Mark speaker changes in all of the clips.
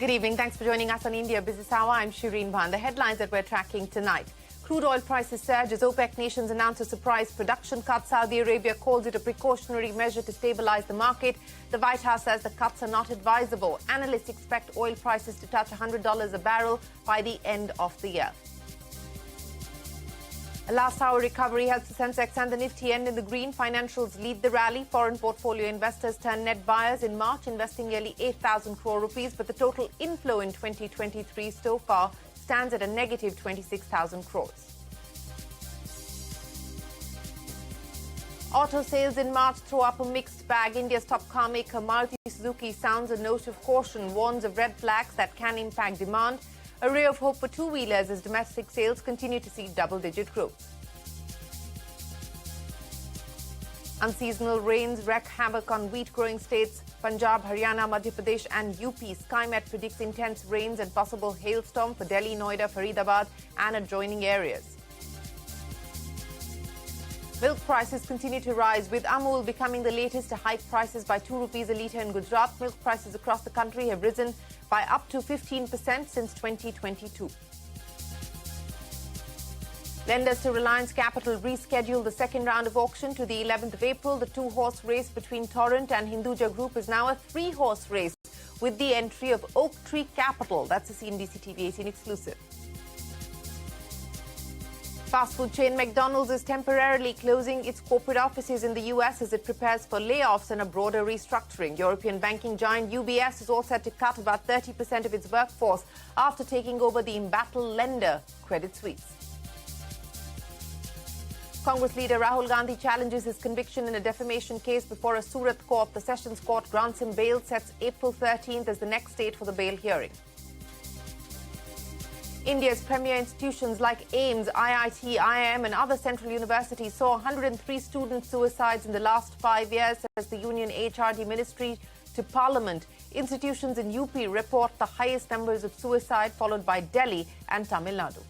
Speaker 1: Good evening. Thanks for joining us on India Business Hour. I'm Shereen Bhan. The headlines that we're tracking tonight. Crude oil prices surge as OPEC nations announce a surprise production cut. Saudi Arabia calls it a precautionary measure to stabilize the market. The White House says the cuts are not advisable. Analysts expect oil prices to touch $100 a barrel by the end of the year. A last-hour recovery helps the Sensex and the Nifty end in the green. Financials lead the rally. Foreign portfolio investors turn net buyers in March, investing nearly 8,000 crore rupees. But the total inflow in 2023 so far stands at a negative 26,000 crores. Auto sales in March throw up a mixed bag. India's top car maker Maruti Suzuki sounds a note of caution, warns of red flags that can impact demand. A ray of hope for two-wheelers as domestic sales continue to see double-digit growth. Unseasonal rains wreak havoc on wheat-growing states Punjab, Haryana, Madhya Pradesh and UP. SkyMet predicts intense rains and possible hailstorm for Delhi, Noida, Faridabad and adjoining areas. Milk prices continue to rise, with Amul becoming the latest to hike prices by 2 rupees a litre in Gujarat. Milk prices across the country have risen by up to 15% since 2022. Lenders to Reliance Capital rescheduled the second round of auction to the 11th of April. The two-horse race between Torrent and Hinduja Group is now a three-horse race with the entry of Oak Tree Capital. That's a CNBC-TV18 exclusive. Fast food chain McDonald's is temporarily closing its corporate offices in the US as it prepares for layoffs and a broader restructuring. European banking giant UBS is all set to cut about 30% of its workforce after taking over the embattled lender Credit Suisse. Congress leader Rahul Gandhi challenges his conviction in a defamation case before a Surat court. The Sessions Court grants him bail, sets April 13th as the next date for the bail hearing. India's premier institutions like AIIMS, IIT, IIM and other central universities saw 103 student suicides in the last 5 years, says the Union HRD Ministry to Parliament. Institutions in UP report the highest numbers of suicide, followed by Delhi and Tamil Nadu.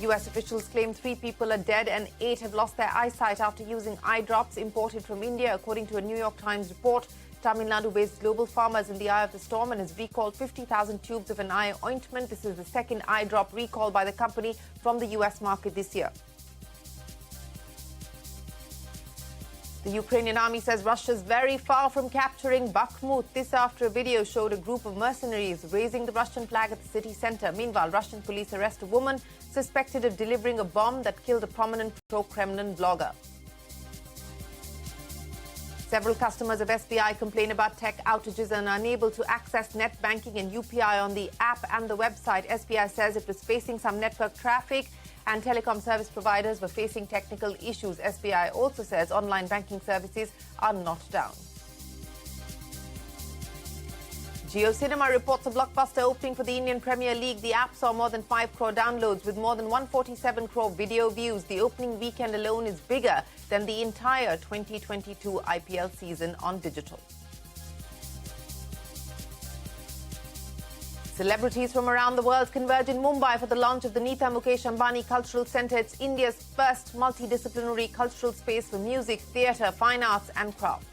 Speaker 1: US officials claim 3 people are dead and 8 have lost their eyesight after using eye drops imported from India, according to a New York Times report. Tamil Nadu-based Global Pharma is in the eye of the storm and has recalled 50,000 tubes of an eye ointment. This is the second eye drop recall by the company from the US market this year. The Ukrainian army says Russia is very far from capturing Bakhmut. This after a video showed a group of mercenaries raising the Russian flag at the city center. Meanwhile, Russian police arrest a woman suspected of delivering a bomb that killed a prominent pro-Kremlin blogger. Several customers of SBI complain about tech outages and are unable to access net banking and UPI on the app and the website. SBI says it was facing some network traffic and telecom service providers were facing technical issues. SBI also says online banking services are not down. Jio Cinema reports a blockbuster opening for the Indian Premier League. The app saw more than 5 crore downloads with more than 147 crore video views. The opening weekend alone is bigger than the entire 2022 IPL season on digital. Celebrities from around the world converge in Mumbai for the launch of the Nita Mukesh Ambani Cultural Centre. It's India's first multidisciplinary cultural space for music, theatre, fine arts and craft.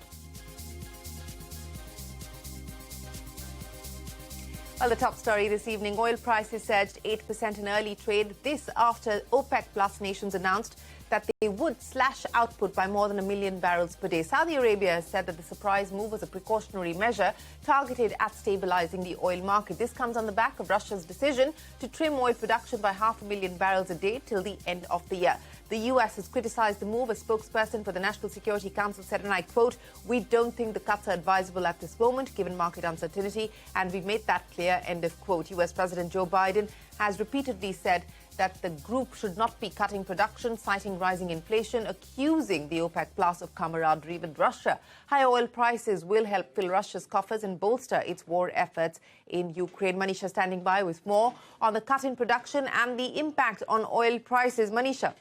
Speaker 1: Well, the top story this evening, oil prices surged 8% in early trade. This after OPEC Plus nations announced that they would slash output by more than 1 million barrels per day. Saudi Arabia has said that the surprise move was a precautionary measure targeted at stabilizing the oil market. This comes on the back of Russia's decision to trim oil production by 500,000 barrels a day till the end of the year. The US has criticized the move. A spokesperson for the National Security Council said, and I quote, "We don't think the cuts are advisable at this moment, given market uncertainty, and we've made that clear," end of quote. US President Joe Biden has repeatedly said that the group should not be cutting production, citing rising inflation, accusing the OPEC Plus of camaraderie with Russia. High oil prices will help fill Russia's coffers and bolster its war efforts in Ukraine. Manisha standing by with more on the cut in production and the impact on oil prices. Manisha.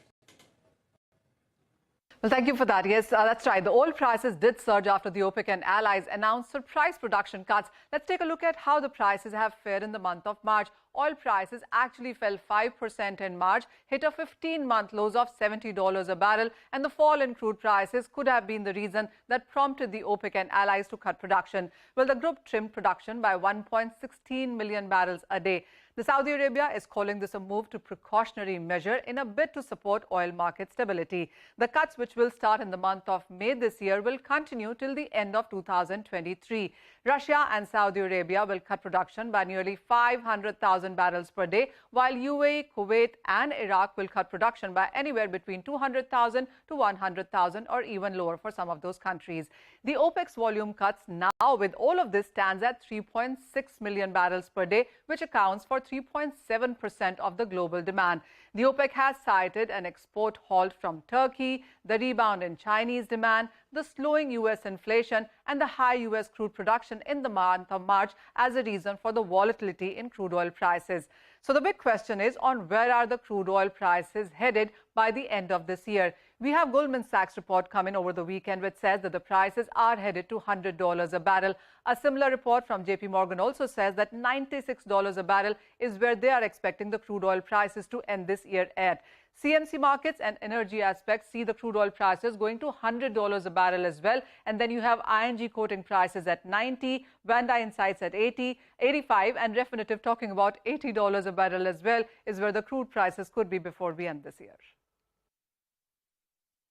Speaker 2: Well, thank you for that. Yes, that's right. The oil prices did surge after the OPEC and allies announced surprise production cuts. Let's take a look at how the prices have fared in the month of March. Oil prices actually fell 5% in March, hit a 15-month lows of $70 a barrel, and the fall in crude prices could have been the reason that prompted the OPEC and allies to cut production. Well, the group trimmed production by 1.16 million barrels a day. The Saudi Arabia is calling this a move to precautionary measure in a bid to support oil market stability. The cuts, which will start in the month of May this year, will continue till the end of 2023. Russia and Saudi Arabia will cut production by nearly 500,000 barrels per day, while UAE, Kuwait and Iraq will cut production by anywhere between 200,000 to 100,000 or even lower for some of those countries. The OPEC's volume cuts now with all of this stands at 3.6 million barrels per day, which accounts for 3.7% of the global demand. The OPEC has cited an export halt from Turkey, the rebound in Chinese demand, the slowing U.S. inflation and the high U.S. crude production in the month of March as a reason for the volatility in crude oil prices. So the big question is on where are the crude oil prices headed by the end of this year. We have Goldman Sachs report coming over the weekend which says that the prices are headed to $100 a barrel. A similar report from JP Morgan also says that $96 a barrel is where they are expecting the crude oil prices to end this year at. CMC Markets and Energy Aspects see the crude oil prices going to $100 a barrel as well. And then you have ING quoting prices at 90, Vanda Insights at 80, 85 and Refinitiv talking about $80 a barrel as well is where the crude prices could be before we end this year.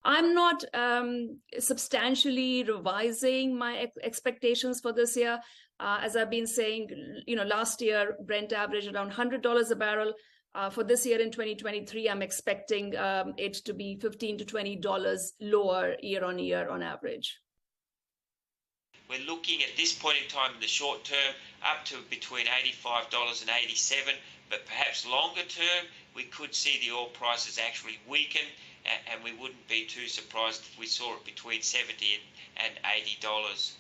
Speaker 3: I'm not substantially revising my expectations for this year. As I've been saying, last year, Brent averaged around $100 a barrel. For this year in 2023, I'm expecting it to be $15 to $20 lower year on year on average.
Speaker 4: We're looking at this point in time in the short term up to between $85 and $87, but perhaps longer term we could see the oil prices actually weaken, and we wouldn't be too surprised if we saw it between $70 and $80.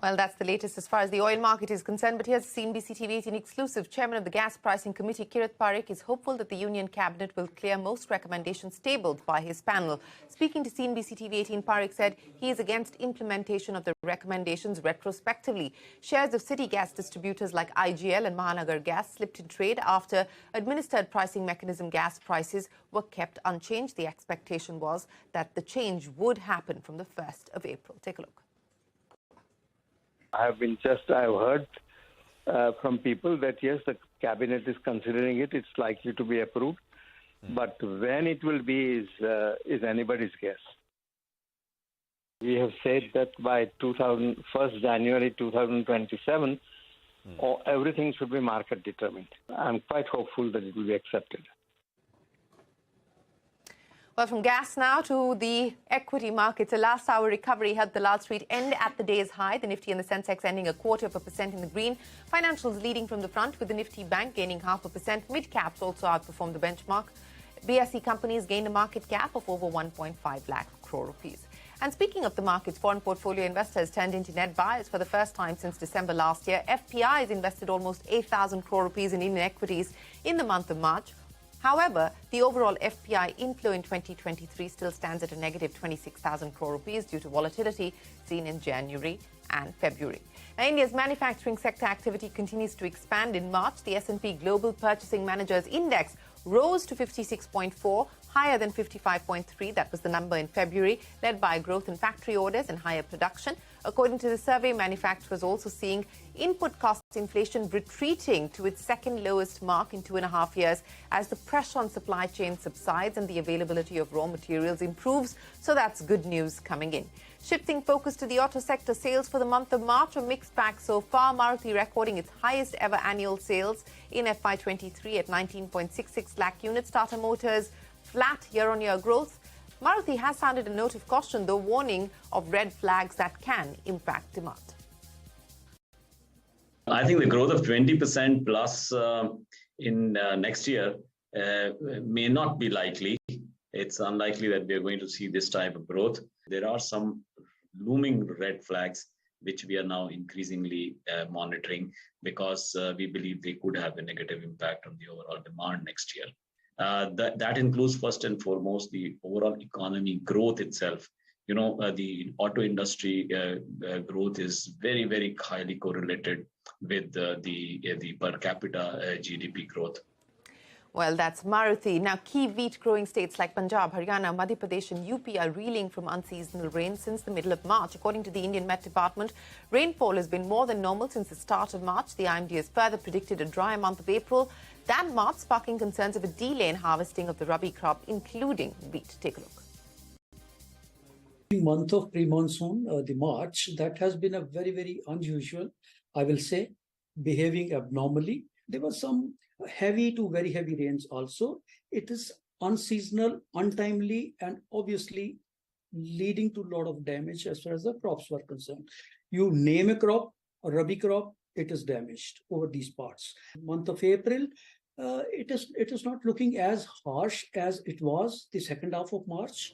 Speaker 1: Well, that's the latest as far as the oil market is concerned. But here's CNBC-TV18 exclusive. Chairman of the Gas Pricing Committee, Kirit Parikh, is hopeful that the Union Cabinet will clear most recommendations tabled by his panel. Speaking to CNBC-TV18, Parikh said he is against implementation of the recommendations retrospectively. Shares of city gas distributors like IGL and Mahanagar Gas slipped in trade after administered pricing mechanism gas prices were kept unchanged. The expectation was that the change would happen from the 1st of April. Take a look.
Speaker 5: I've heard from people that yes, the cabinet is considering it. It's likely to be approved, but when it will be is anybody's guess. We have said that by 1st January 2027, everything should be market determined. I'm quite hopeful that it will be accepted.
Speaker 1: Well, from gas now to the equity markets. A last-hour recovery helped the Lal Street end at the day's high. The Nifty and the Sensex ending 0.25% in the green. Financials leading from the front with the Nifty Bank gaining 0.5%. Mid-caps also outperformed the benchmark. BSE companies gained a market cap of over 1.5 lakh crore rupees. And speaking of the markets, foreign portfolio investors turned into net buyers for the first time since December last year. FPI has invested almost 8,000 crore rupees in Indian equities in the month of March. However, the overall FPI inflow in 2023 still stands at a negative 26,000 crore rupees due to volatility seen in January and February. Now, India's manufacturing sector activity continues to expand. In March, the S&P Global Purchasing Managers Index rose to 56.4, higher than 55.3. That was the number in February, led by growth in factory orders and higher production. According to the survey, manufacturers also seeing input cost inflation retreating to its second lowest mark in 2.5 years as the pressure on supply chain subsides and the availability of raw materials improves. So that's good news coming in. Shifting focus to the auto sector, sales for the month of March are mixed bag so far. Maruti recording its highest ever annual sales in FY23 at 19.66 lakh units. Tata Motors flat year-on-year growth. Maruti has sounded a note of caution, though, warning of red flags that can impact demand.
Speaker 6: I think the growth of 20% plus in next year may not be likely. It's unlikely that we are going to see this type of growth. There are some looming red flags which we are now increasingly monitoring because we believe they could have a negative impact on the overall demand next year. That includes first and foremost the overall economy growth itself. The auto industry growth is very, very highly correlated with the per capita GDP growth.
Speaker 1: Well, that's Maruti. Now, key wheat-growing states like Punjab, Haryana, Madhya Pradesh and UP are reeling from unseasonal rain since the middle of March. According to the Indian Met Department, rainfall has been more than normal since the start of March. The IMD has further predicted a drier month of April than March, sparking concerns of a delay in harvesting of the rabi crop, including wheat. Take a look.
Speaker 7: The month of pre-monsoon, the March, that has been a very, very unusual, I will say, behaving abnormally. There were some heavy to very heavy rains also. It is unseasonal, untimely, and obviously leading to a lot of damage as far as the crops were concerned. You name a crop, a rabi crop, it is damaged over these parts. Month of April, it is not looking as harsh as it was the second half of March.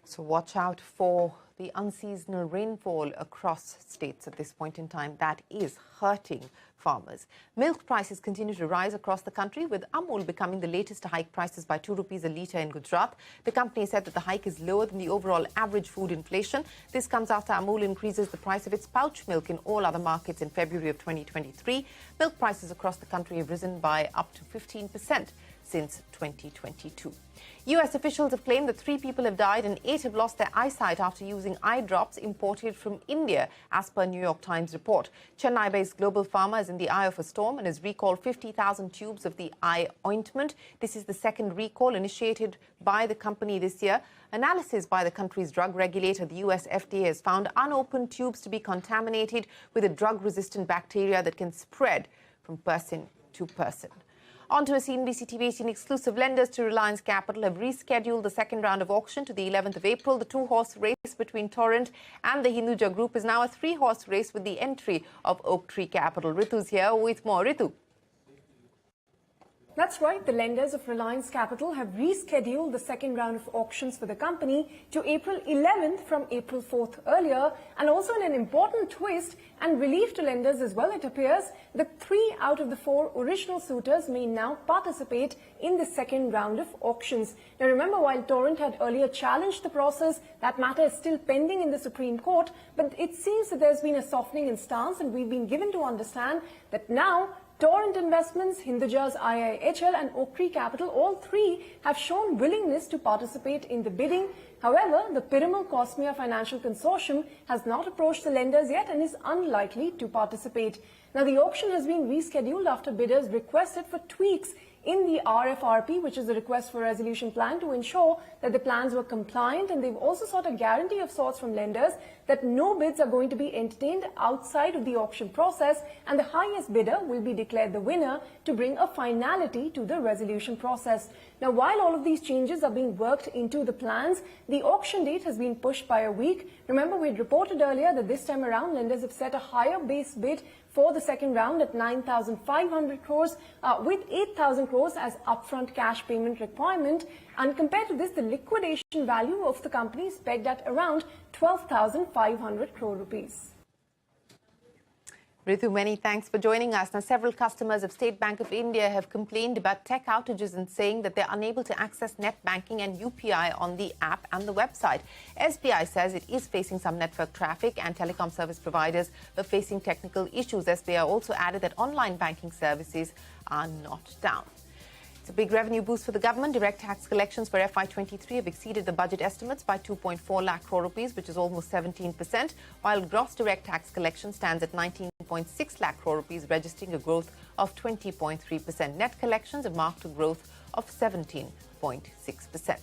Speaker 1: So watch out for the unseasonal rainfall across states at this point in time. That is hurting farmers. Milk prices continue to rise across the country, with Amul becoming the latest to hike prices by 2 rupees a litre in Gujarat. The company said that the hike is lower than the overall average food inflation. This comes after Amul increases the price of its pouch milk in all other markets in February of 2023. Milk prices across the country have risen by up to 15% since 2022. US officials have claimed that 3 people have died and 8 have lost their eyesight after using eye drops imported from India, as per New York Times report. Chennai-based Global Pharma is in the eye of a storm and has recalled 50,000 tubes of the eye ointment. This is the second recall initiated by the company this year. Analysis by the country's drug regulator, the US FDA, has found unopened tubes to be contaminated with a drug-resistant bacteria that can spread from person to person. On to a CNBC-TV18 exclusive. Lenders to Reliance Capital have rescheduled the second round of auction to the 11th of April. The 2-horse race between Torrent and the Hinduja Group is now a 3-horse race with the entry of Oak Tree Capital. Ritu's here with more. Ritu.
Speaker 8: That's right. The lenders of Reliance Capital have rescheduled the second round of auctions for the company to April 11th from April 4th earlier. And also in an important twist and relief to lenders as well, it appears that 3 out of the 4 original suitors may now participate in the second round of auctions. Now remember, while Torrent had earlier challenged the process, that matter is still pending in the Supreme Court. But it seems that there's been a softening in stance, and we've been given to understand that now Torrent Investments, Hinduja's IIHL and Oak Tree Capital, all 3 have shown willingness to participate in the bidding. However, the Piramal Cosmea Financial Consortium has not approached the lenders yet and is unlikely to participate. Now, the auction has been rescheduled after bidders requested for tweaks in the RFRP, which is the request for resolution plan, to ensure that the plans were compliant, and they've also sought a guarantee of sorts from lenders that no bids are going to be entertained outside of the auction process, and the highest bidder will be declared the winner to bring a finality to the resolution process. Now, while all of these changes are being worked into the plans, the auction date has been pushed by a week. Remember, we had reported earlier that this time around, lenders have set a higher base bid for the second round at 9,500 crores with 8,000 crores as upfront cash payment requirement. And compared to this, the liquidation value of the company is pegged at around 12,500 crore rupees.
Speaker 1: Ritu, many thanks for joining us. Now, several customers of State Bank of India have complained about tech outages and saying that they're unable to access net banking and UPI on the app and the website. SBI says it is facing some network traffic, and telecom service providers are facing technical issues. SBI also added that online banking services are not down. It's a big revenue boost for the government. Direct tax collections for FY23 have exceeded the budget estimates by 2.4 lakh crore rupees, which is almost 17%, while gross direct tax collection stands at 19.6 lakh crore rupees, registering a growth of 20.3%. Net collections have marked a growth of 17.6%.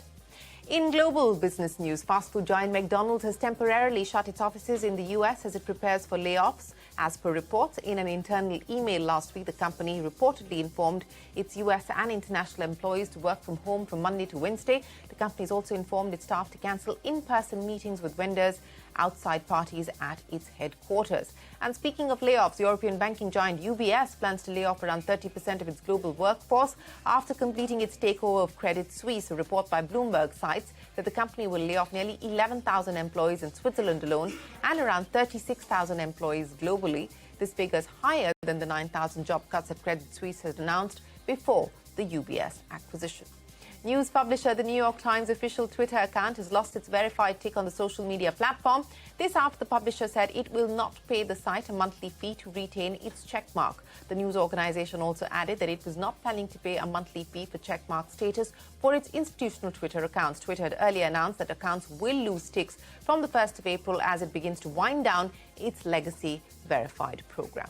Speaker 1: In global business news, fast food giant McDonald's has temporarily shut its offices in the US as it prepares for layoffs. As per reports in an internal email last week, the company reportedly informed its US and international employees to work from home from Monday to Wednesday. The company has also informed its staff to cancel in-person meetings with vendors outside parties at its headquarters. And speaking of layoffs, European banking giant UBS plans to lay off around 30% of its global workforce after completing its takeover of Credit Suisse. A report by Bloomberg cites that the company will lay off nearly 11,000 employees in Switzerland alone and around 36,000 employees globally. This figure is higher than the 9,000 job cuts that Credit Suisse had announced before the UBS acquisition. News publisher The New York Times official Twitter account has lost its verified tick on the social media platform. This after the publisher said it will not pay the site a monthly fee to retain its checkmark. The news organization also added that it was not planning to pay a monthly fee for checkmark status for its institutional Twitter accounts. Twitter had earlier announced that accounts will lose ticks from the 1st of April as it begins to wind down its legacy verified program.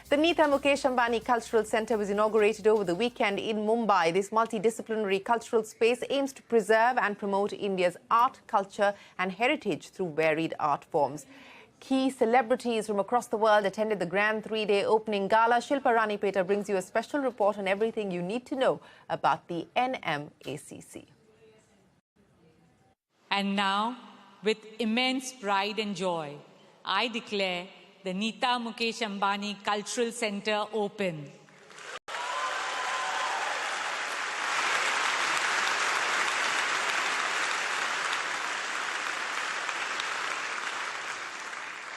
Speaker 1: The Nita Mukesh Ambani Cultural Centre was inaugurated over the weekend in Mumbai. This multidisciplinary cultural space aims to preserve and promote India's art, culture and heritage through varied art forms. Key celebrities from across the world attended the grand three-day opening gala. Shilpa Ranipeta brings you a special report on everything you need to know about the NMACC.
Speaker 9: And now, with immense pride and joy, I declare the Nita Mukesh Ambani Cultural Centre open.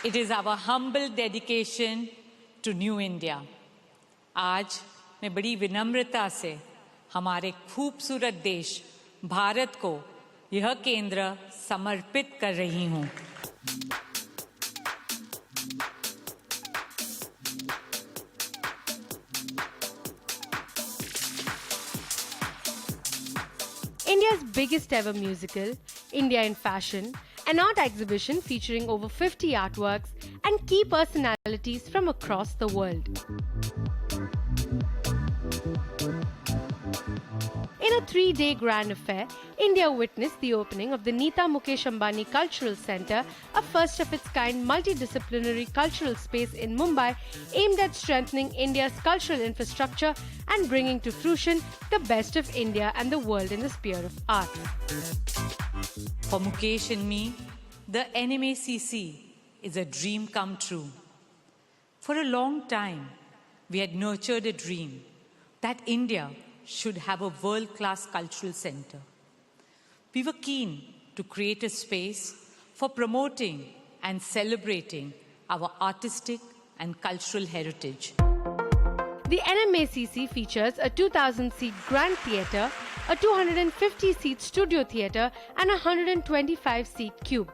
Speaker 9: It is our humble dedication to New India. आज मैं बड़ी विनम्रता से हमारे खूबसूरत देश भारत को यह केंद्र समर्पित कर रही हूँ.
Speaker 10: India's biggest ever musical, India in Fashion, an art exhibition featuring over 50 artworks and key personalities from across the world. In a 3-day grand affair, India witnessed the opening of the Nita Mukesh Ambani Cultural Centre, a first-of-its-kind multidisciplinary cultural space in Mumbai aimed at strengthening India's cultural infrastructure and bringing to fruition the best of India and the world in the sphere of art.
Speaker 9: For Mukesh and me, the NMACC is a dream come true. For a long time, we had nurtured a dream that India should have a world-class cultural centre. We were keen to create a space for promoting and celebrating our artistic and cultural heritage.
Speaker 10: The NMACC features a 2,000-seat Grand Theatre, a 250-seat Studio Theatre and a 125-seat Cube.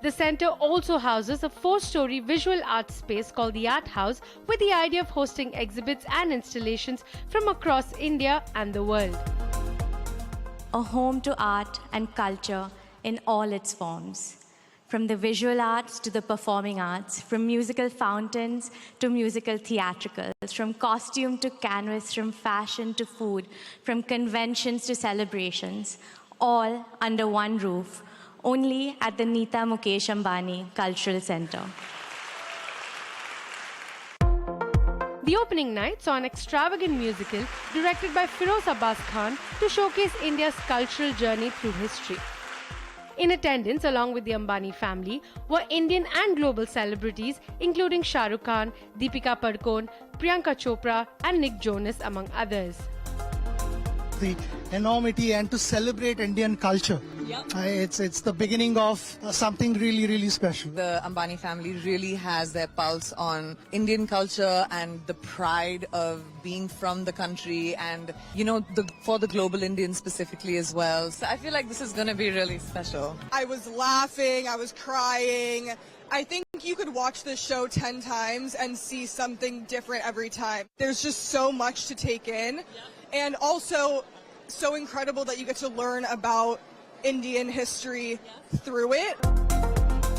Speaker 10: The centre also houses a 4-story visual arts space called the Art House with the idea of hosting exhibits and installations from across India and the world.
Speaker 11: A home to art and culture in all its forms. From the visual arts to the performing arts, from musical fountains to musical theatricals, from costume to canvas, from fashion to food, from conventions to celebrations, all under one roof, only at the Nita Mukesh Ambani Cultural Centre.
Speaker 10: The opening night saw an extravagant musical directed by Firoz Abbas Khan to showcase India's cultural journey through history. In attendance, along with the Ambani family, were Indian and global celebrities including Shah Rukh Khan, Deepika Padukone, Priyanka Chopra and Nick Jonas, among others.
Speaker 12: The enormity and to celebrate Indian culture. It's the beginning of something really, really special.
Speaker 13: The Ambani family really has their pulse on Indian culture and the pride of being from the country and, you know, for the global Indians specifically as well. So I feel like this is going to be really special.
Speaker 14: I was laughing, I was crying. I think you could watch this show 10 times and see something different every time. There's just so much to take in. And also so incredible that you get to learn about Indian history through it.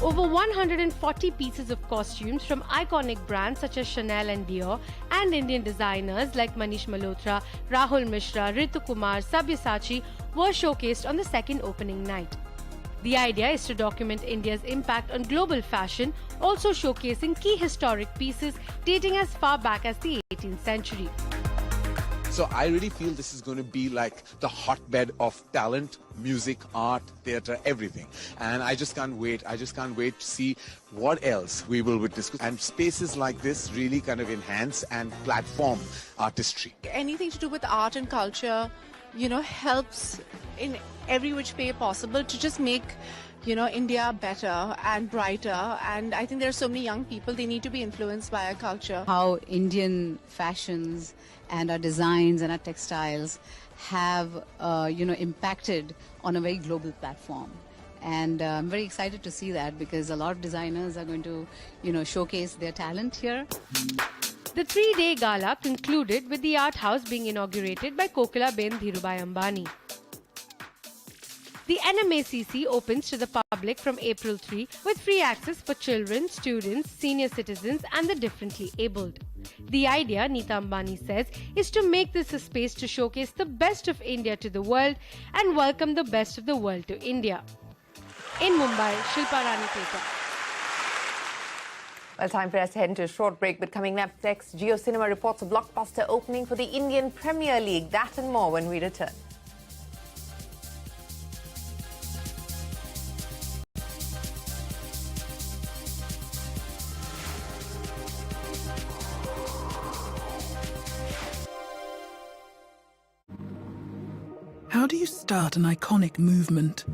Speaker 10: Over 140 pieces of costumes from iconic brands such as Chanel and Dior and Indian designers like Manish Malhotra, Rahul Mishra, Ritu Kumar, Sabyasachi were showcased on the second opening night. The idea is to document India's impact on global fashion, also showcasing key historic pieces dating as far back as the 18th century.
Speaker 15: So I really feel this is going to be like the hotbed of talent, music, art, theatre, everything. And I just can't wait. I just can't wait to see what else we will witness. And spaces like this really kind of enhance and platform artistry.
Speaker 16: Anything to do with art and culture helps in every which way possible to just make, India better and brighter. And I think there are so many young people, they need to be influenced by our culture.
Speaker 17: How Indian fashions and our designs and our textiles have, impacted on a very global platform. And I'm very excited to see that because a lot of designers are going to, showcase their talent here.
Speaker 10: The 3-day gala concluded with the art house being inaugurated by Kokila-ben Dhirubhai Ambani. The NMACC opens to the public from April 3 with free access for children, students, senior citizens and the differently abled. The idea, Neeta Ambani says, is to make this a space to showcase the best of India to the world and welcome the best of the world to India. In Mumbai, Shilpa Rani Paper.
Speaker 1: Well, time for us to head into a short break, but coming up next, Jio Cinema reports a blockbuster opening for the Indian Premier League. That and more when we return.
Speaker 18: How do you start an iconic movement?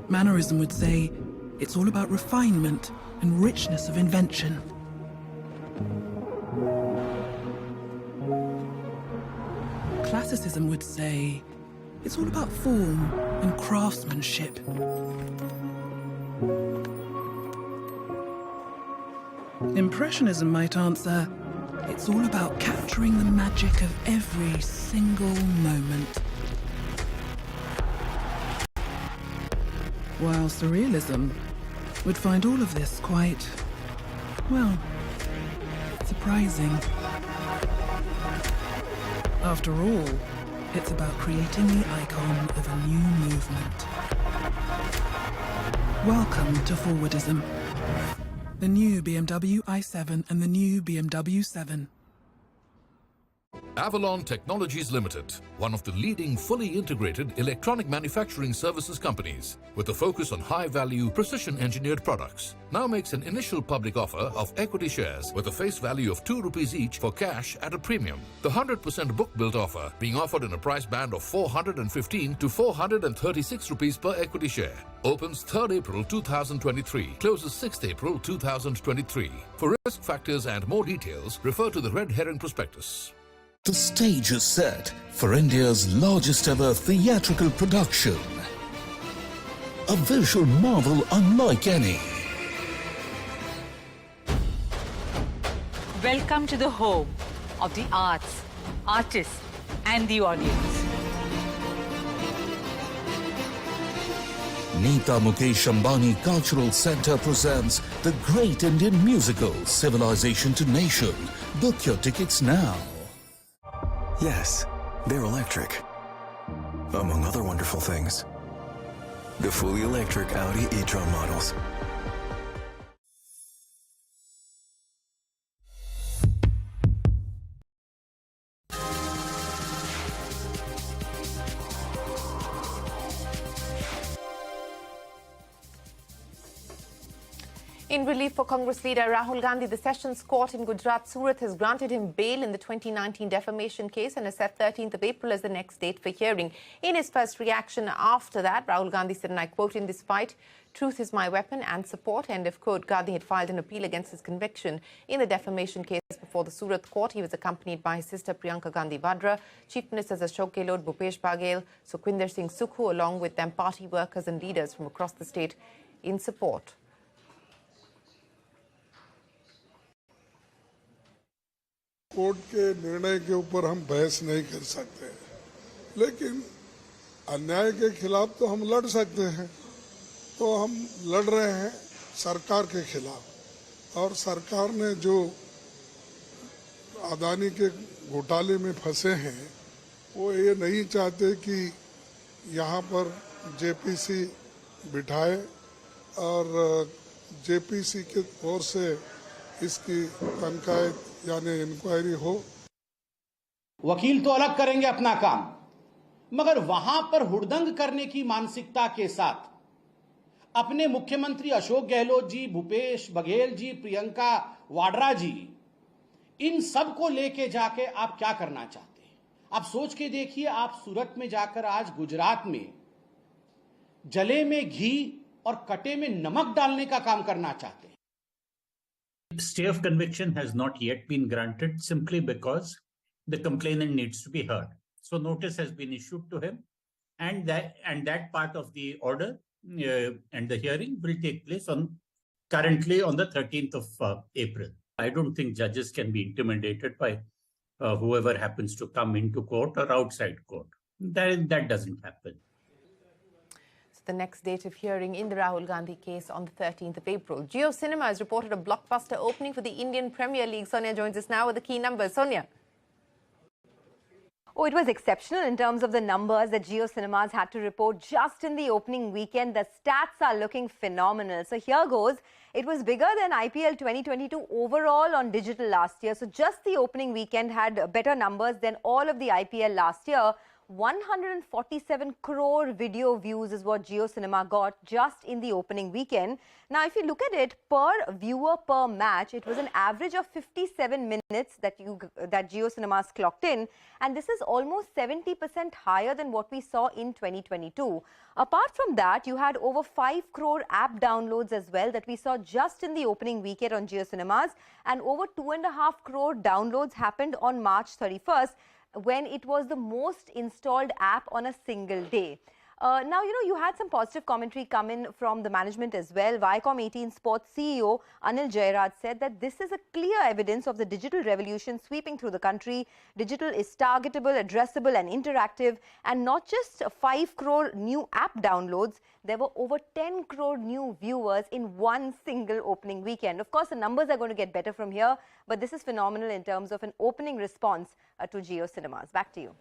Speaker 18: Mannerism would say it's all about refinement and richness of invention. Classicism would say it's all about form and craftsmanship. Impressionism might answer, it's all about capturing the magic of every single moment. While Surrealism would find all of this quite, well, surprising. After all, it's about creating the icon of a new movement. Welcome to Forwardism. The new BMW i7 and the new BMW 7.
Speaker 19: Avalon Technologies Limited, one of the leading fully integrated electronic manufacturing services companies with a focus on high-value, precision-engineered products, now makes an initial public offer of equity shares with a face value of ₹2 each for cash at a premium. The 100% book-built offer being offered in a price band of ₹415 to ₹436 per equity share. Opens 3rd April 2023, closes 6th April 2023. For risk factors and more details, refer to the Red Herring Prospectus.
Speaker 20: The stage is set for India's largest ever theatrical production. A visual marvel unlike any.
Speaker 9: Welcome to the home of the arts, artists, and the audience.
Speaker 20: Neeta Mukesh Ambani Cultural Centre presents the great Indian musical, Civilization to Nation. Book your tickets now.
Speaker 21: Yes, they're electric. Among other wonderful things, the fully electric Audi e-tron models.
Speaker 1: In relief for Congress leader Rahul Gandhi, the Sessions Court in Gujarat, Surat, has granted him bail in the 2019 defamation case and has set 13th of April as the next date for hearing. In his first reaction after that, Rahul Gandhi said, and I quote, "In this fight, truth is my weapon and support," end of quote. Gandhi had filed an appeal against his conviction in the defamation case before the Surat court. He was accompanied by his sister Priyanka Gandhi Vadra, Chief Ministers Ashok Gehlot, Bhupesh Baghel, Sukhwinder Singh Sukhu, along with them party workers and leaders from across the state in support.
Speaker 22: Court के निर्णय के ऊपर हम बहस नहीं कर सकते, लेकिन अन्याय के खिलाफ तो हम लड़ सकते हैं। तो हम लड़ रहे हैं सरकार के खिलाफ, और सरकार ने जो अदानी के घोटाले में फंसे हैं, वो ये नहीं चाहते कि यहाँ पर जेपीसी बिठाए और जेपीसी की ओर से इसकी तनख्वाह यानी इंक्वायरी हो।
Speaker 23: वकील तो अलग करेंगे अपना काम, मगर वहां पर हुड़दंग करने की मानसिकता के साथ अपने मुख्यमंत्री अशोक गहलोत जी, भूपेश बघेल जी, प्रियंका वाड्रा जी, इन सब को लेके जाके आप क्या करना चाहते हैं? आप सोच के देखिए, आप सूरत में जाकर आज गुजरात में जले में घी और कटे में नमक डालने का काम करना चाहते हैं.
Speaker 2: Stay of conviction has not yet been granted simply because the complainant needs to be heard. So notice has been issued to him, and that part of the order and the hearing will take place currently on the 13th of April. I don't think judges can be intimidated by whoever happens to come into court or outside court. That doesn't happen.
Speaker 1: The next date of hearing in the Rahul Gandhi case on the 13th of April. Jio Cinema has reported a blockbuster opening for the Indian Premier League. Sonia joins us now with the key numbers. Sonia.
Speaker 3: Oh, it was exceptional in terms of the numbers that Jio Cinemas had to report just in the opening weekend. The stats are looking phenomenal. So here goes. It was bigger than IPL 2022 overall on digital last year. So just the opening weekend had better numbers than all of the IPL last year. 147 crore video views is what Jio Cinema got just in the opening weekend. Now, if you look at it per viewer per match, it was an average of 57 minutes that Jio Cinemas clocked in, and this is almost 70% higher than what we saw in 2022. Apart from that, you had over 5 crore app downloads as well that we saw just in the opening weekend on Jio Cinemas, and over 2.5 crore downloads happened on March 31st. When it was the most installed app on a single day. Now, you had some positive commentary come in from the management as well. Viacom 18 Sports CEO Anil Jairaj said that this is a clear evidence of the digital revolution sweeping through the country. Digital is targetable, addressable and interactive, and not just 5 crore new app downloads. There were over 10 crore new viewers in one single opening weekend. Of course, the numbers are going to get better from here, but this is phenomenal in terms of an opening response to Jio Cinemas. Back to you.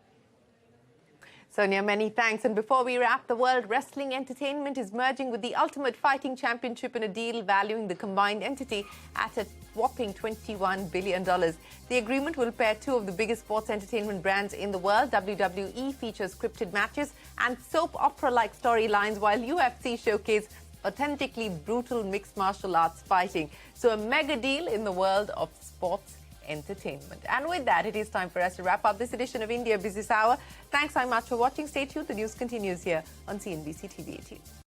Speaker 1: Sonia, many thanks. And before we wrap, the World Wrestling Entertainment is merging with the Ultimate Fighting Championship in a deal valuing the combined entity at a whopping $21 billion. The agreement will pair two of the biggest sports entertainment brands in the world. WWE features scripted matches and soap opera-like storylines, while UFC showcase authentically brutal mixed martial arts fighting. So a mega deal in the world of sports entertainment. And with that, it is time for us to wrap up this edition of India Business Hour. Thanks so much for watching. Stay tuned. The news continues here on CNBC-TV18.